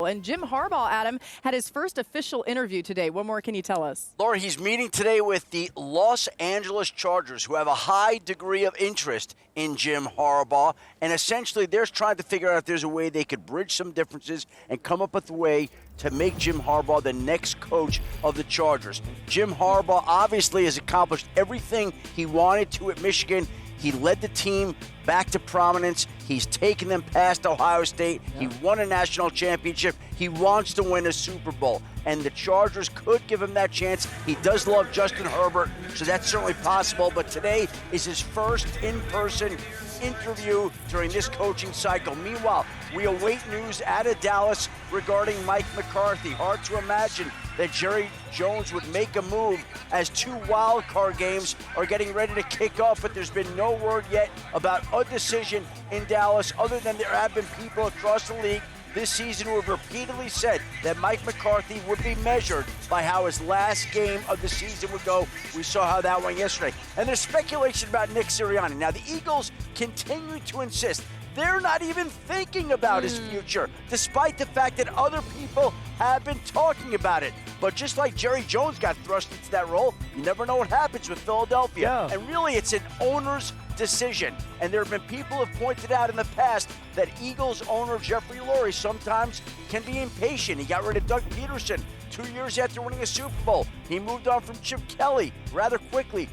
And Jim Harbaugh, Adam, had his first official interview today. What more can you tell us? Laura, he's meeting today with the Los Angeles Chargers, who have a high degree of interest in Jim Harbaugh. And essentially, they're trying to figure out if there's a way they could bridge some differences and come up with a way to make Jim Harbaugh the next coach of the Chargers. Jim Harbaugh obviously has accomplished everything he wanted to at Michigan. He led the team back to prominence. He's taken them past Ohio State. He won a national championship. He wants to win a Super Bowl. And the Chargers could give him that chance. He does love Justin Herbert, so that's certainly possible. But today is his first in-person interview during this coaching cycle. Meanwhile, we await news out of Dallas regarding Mike McCarthy. Hard to imagine that Jerry Jones would make a move as 2 wild card games are getting ready to kick off, but there's been no word yet about a decision in Dallas, other than there have been people across the league this season who have repeatedly said that Mike McCarthy would be measured by how his last game of the season would go. We saw how that went yesterday. And there's speculation about Nick Sirianni. Now, the Eagles continue to insist they're not even thinking about his future, despite the fact that other people have been talking about it. But just like Jerry Jones got thrust into that role, you never know what happens with Philadelphia. Yeah. And really, it's an owner's decision. And there have been people who have pointed out in the past that Eagles owner Jeffrey Lurie sometimes can be impatient. He got rid of Doug Peterson 2 years after winning a Super Bowl. He moved on from Chip Kelly rather quickly.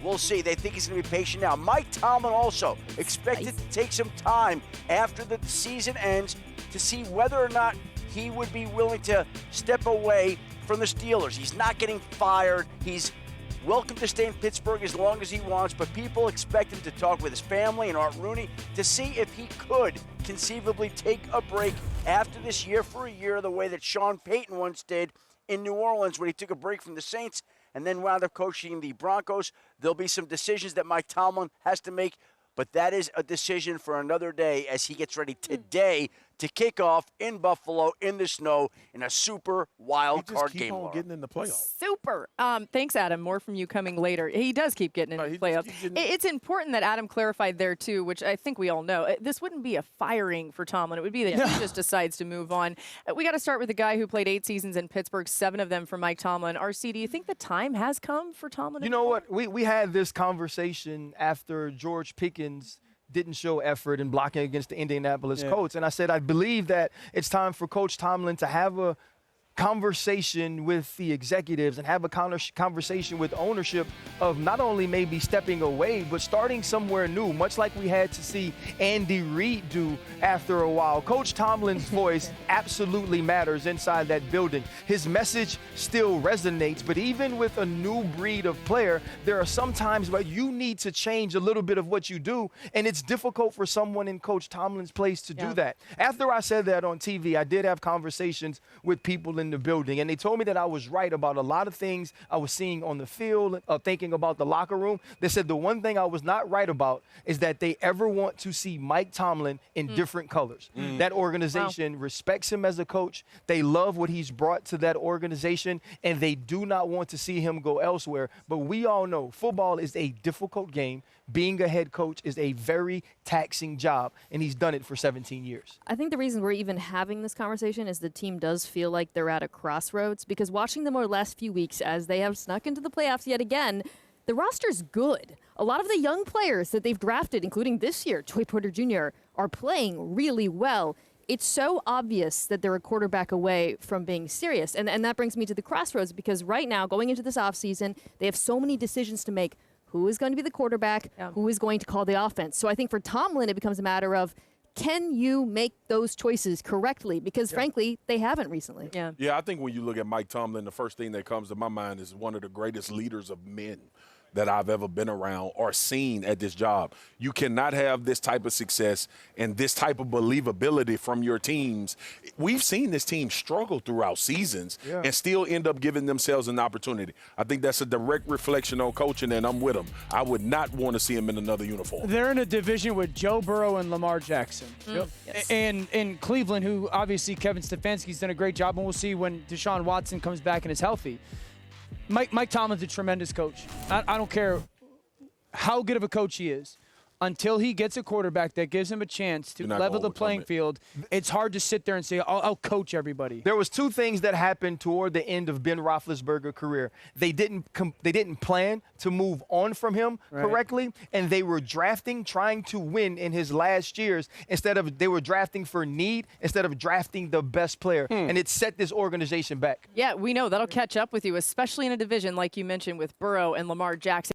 We'll see. They think he's going to be patient now. Mike Tomlin also expected to take some time after the season ends to see whether or not he would be willing to step away from the Steelers. He's not getting fired. He's welcome to stay in Pittsburgh as long as he wants, but people expect him to talk with his family and Art Rooney to see if he could conceivably take a break after this year for a year, the way that Sean Payton once did in New Orleans when he took a break from the Saints and then wound up coaching the Broncos. There'll be some decisions that Mike Tomlin has to make, but that is a decision for another day as he gets ready today to kick off in Buffalo in the snow in a super wild card game. Keep on getting in the playoffs. Super. Thanks, Adam. More from you coming later. He does keep getting in the playoffs. It's important that Adam clarified there, too, which I think we all know. This wouldn't be a firing for Tomlin. It would be that he just decides to move on. We got to start with the guy who played 8 seasons in Pittsburgh, 7 of them for Mike Tomlin. RC, do you think the time has come for Tomlin? You know what? We had this conversation after George Pickens didn't show effort in blocking against the Indianapolis Colts. And I said, I believe that it's time for Coach Tomlin to have a conversation with the executives and have a conversation with ownership of not only maybe stepping away, but starting somewhere new, much like we had to see Andy Reid do after a while. Coach Tomlin's voice absolutely matters inside that building. His message still resonates, but even with a new breed of player, there are some times where you need to change a little bit of what you do, and it's difficult for someone in Coach Tomlin's place to do that. After I said that on TV, I did have conversations with people in the building, and they told me that I was right about a lot of things I was seeing on the field, thinking about the locker room. They said the one thing I was not right about is that they ever want to see Mike Tomlin in different colors. That organization respects him as a coach. They love what he's brought to that organization, and they do not want to see him go elsewhere. But we all know football is a difficult game. Being a head coach is a very taxing job, and he's done it for 17 years. I think the reason we're even having this conversation is the team does feel like they're at a crossroads, because watching them over the last few weeks as they have snuck into the playoffs yet again, the roster's good. A lot of the young players that they've drafted, including this year, Joey Porter Jr., are playing really well. It's so obvious that they're a quarterback away from being serious. And that brings me to the crossroads, because right now, going into this offseason, they have so many decisions to make. Who is going to be the quarterback? Who is going to call the offense? So I think for Tomlin, it becomes a matter of, can you make those choices correctly? Because, frankly, they haven't recently. Yeah, I think when you look at Mike Tomlin, the first thing that comes to my mind is one of the greatest leaders of men that I've ever been around or seen at this job. You cannot have this type of success and this type of believability from your teams. We've seen this team struggle throughout seasons and still end up giving themselves an opportunity. I think that's a direct reflection on coaching, and I'm with them. I would not want to see him in another uniform. They're in a division with Joe Burrow and Lamar Jackson. And in Cleveland, who obviously Kevin Stefanski's done a great job, and we'll see when Deshaun Watson comes back and is healthy. Mike Tomlin's a tremendous coach. I don't care how good of a coach he is. until he gets a quarterback that gives him a chance to level the playing field, it's hard to sit there and say, I'll coach everybody. There was two things that happened toward the end of Ben Roethlisberger's career. They didn't plan to move on from him correctly, and they were trying to win in his last years they were drafting for need instead of drafting the best player, and it set this organization back. Yeah, we know that'll catch up with you, especially in a division like you mentioned with Burrow and Lamar Jackson.